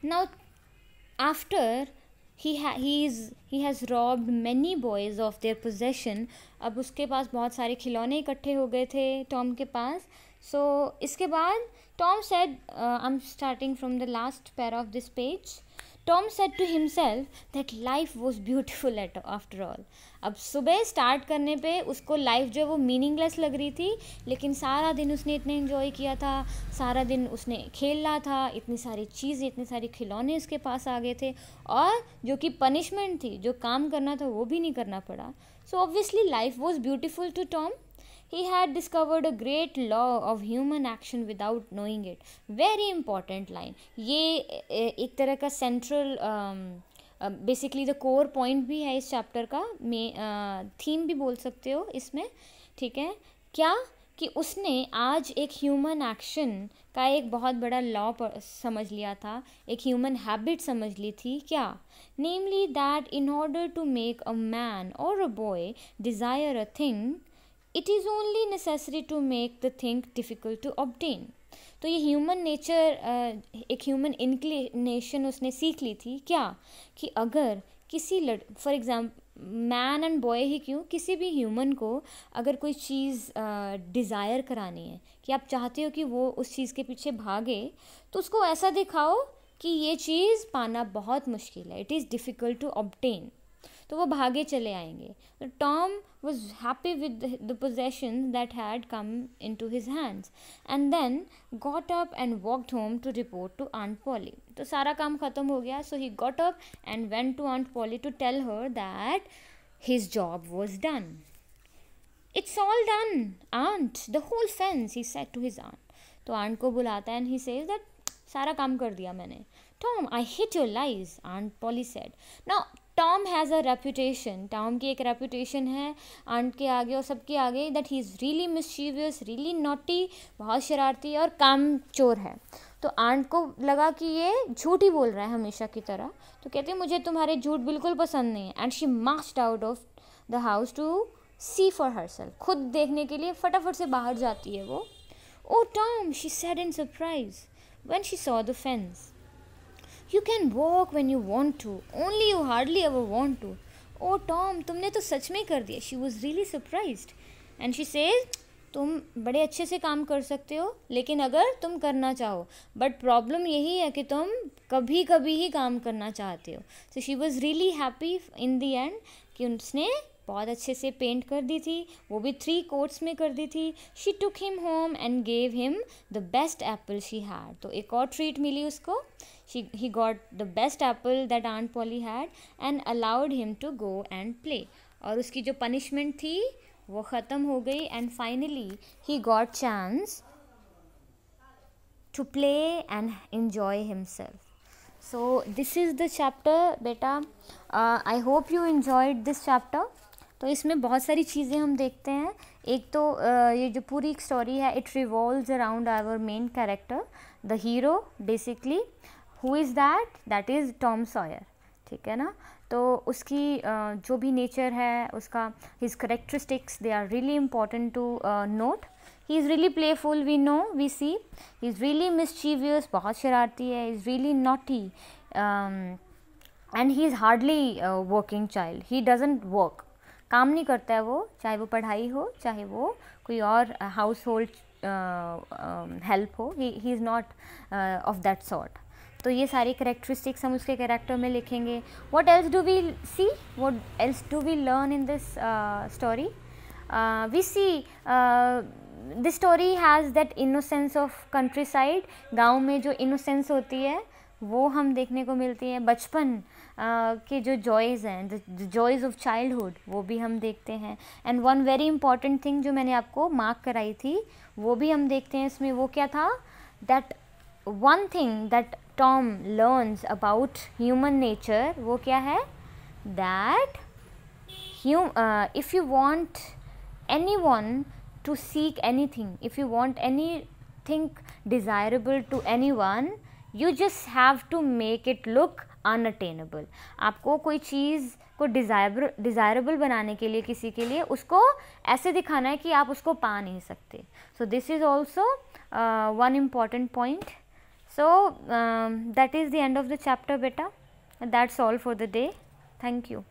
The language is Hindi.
Now, after he has robbed many boys of their possession, अब उसके पास बहुत सारे खिलौने इकट्ठे हो गए थे टॉम के पास. So इसके बाद Tom said, I'm starting from the last para of this page. Tom said to himself that life was beautiful after all. अब सुबह स्टार्ट करने पे उसको लाइफ जो वो मीनिंगलेस लग रही थी, लेकिन सारा दिन उसने इतने एंजॉय किया था, सारा दिन उसने खेला था, इतनी सारी चीज़ें, इतने सारे खिलौने उसके पास आ गए थे, और जो कि पनिशमेंट थी, जो काम करना था वो भी नहीं करना पड़ा. So obviously life was beautiful to Tom. He had discovered a great law of human action without knowing it. Very important line. ये एक तरह का central basically the core point भी है इस चैप्टर का, थीम भी बोल सकते हो इसमें. ठीक है, क्या कि उसने आज एक ह्यूमन एक्शन का एक बहुत बड़ा लॉ समझ लिया था, एक ह्यूमन हैबिट समझ ली थी. क्या? Namely that in order to make a man or a boy desire a thing, it is only necessary to make the thing difficult to obtain. तो ये ह्यूमन नेचर, एक ह्यूमन इंक्लिनेशन उसने सीख ली थी. क्या? कि अगर किसी for example man and boy ही क्यों, किसी भी ह्यूमन को अगर कोई चीज़ डिज़ायर करानी है, कि आप चाहते हो कि वो उस चीज़ के पीछे भागे, तो उसको ऐसा दिखाओ कि ये चीज़ पाना बहुत मुश्किल है, it is difficult to obtain, तो वो भागे चले आएंगे. तो Tom was happy with the possessions that had come into his hands, and then got up and walked home to report to Aunt Polly. तो सारा काम ख़त्म हो गया. So he got up and went to Aunt Polly to tell her that his job was done. It's all done, Aunt. The whole fence, he said to his aunt. तो aunt को बुलाता है and he says that सारा काम कर दिया मैंने. Tom, I hate your lies, Aunt Polly said. Now Tom has a reputation, Tom की एक रेपूटेशन है आंट के आगे और सबके आगे, that he is really mischievous, really naughty, बहुत शरारती और काम चोर है. तो आंट को लगा कि ये झूठ ही बोल रहा है हमेशा की तरह, तो कहती है मुझे तुम्हारे झूठ बिल्कुल पसंद नहीं है. And she marched out of the house to see for herself, खुद देखने के लिए फटाफट से बाहर जाती है वो. Oh Tom, she said in surprise when she saw the fence, You can walk when you want to, only you hardly ever want to. Oh Tom, तुमने तो सच में कर दिया. She was really surprised. And she says, तुम बड़े अच्छे से काम कर सकते हो, लेकिन अगर तुम करना चाहो, बट प्रॉब्लम यही है कि तुम कभी कभी ही काम करना चाहते हो. So she was really happy in the end कि उसने बहुत अच्छे से पेंट कर दी थी, वो भी 3 कोट्स में कर दी थी. She took him home and gave him the best apple she had. तो एक और ट्रीट मिली उसको. He got the best apple that Aunt Polly had and allowed him to go and play. और उसकी जो पनिशमेंट थी वो ख़त्म हो गई, and finally he got chance to play and enjoy himself. So this is the chapter बेटा. I hope you enjoyed this chapter. तो इसमें बहुत सारी चीज़ें हम देखते हैं. एक तो ये जो पूरी स्टोरी है, it revolves around our main character, the hero basically. Who is that? That is Tom Sawyer. ठीक है ना. तो उसकी जो भी नेचर है उसका, his characteristics, they are really important to note. He is really playful, we know, we see. He is really mischievous, बहुत शरारती है. Is really naughty, and he is hardly working child. He doesn't work, काम नहीं करता है वो, चाहे वो पढ़ाई हो, चाहे वो कोई और हाउस होल्ड हेल्प हो. He is not of that sort. तो ये सारी करेक्टरिस्टिक्स हम उसके कैरेक्टर में लिखेंगे. What else do we see, what else do we learn in this story? We see this story has that innocence of countryside. गाँव में जो इनोसेंस होती है वो हम देखने को मिलती है. बचपन के जो जॉयज़ हैं, द जॉयज़ ऑफ चाइल्डहुड, वो भी हम देखते हैं. And one very important thing जो मैंने आपको मार्क कराई थी वो भी हम देखते हैं इसमें. वो क्या था? That one thing that Tom learns about human nature, वो क्या है? That if you want anyone to seek anything, if you want anything desirable to anyone, you just have to make it look unattainable. आपको कोई चीज़ को डिज़ायरेबल बनाने के लिए, किसी के लिए, उसको ऐसे दिखाना है कि आप उसको पा नहीं सकते. So this is also one important point. So that is the end of the chapter beta. That's all for the day. Thank you.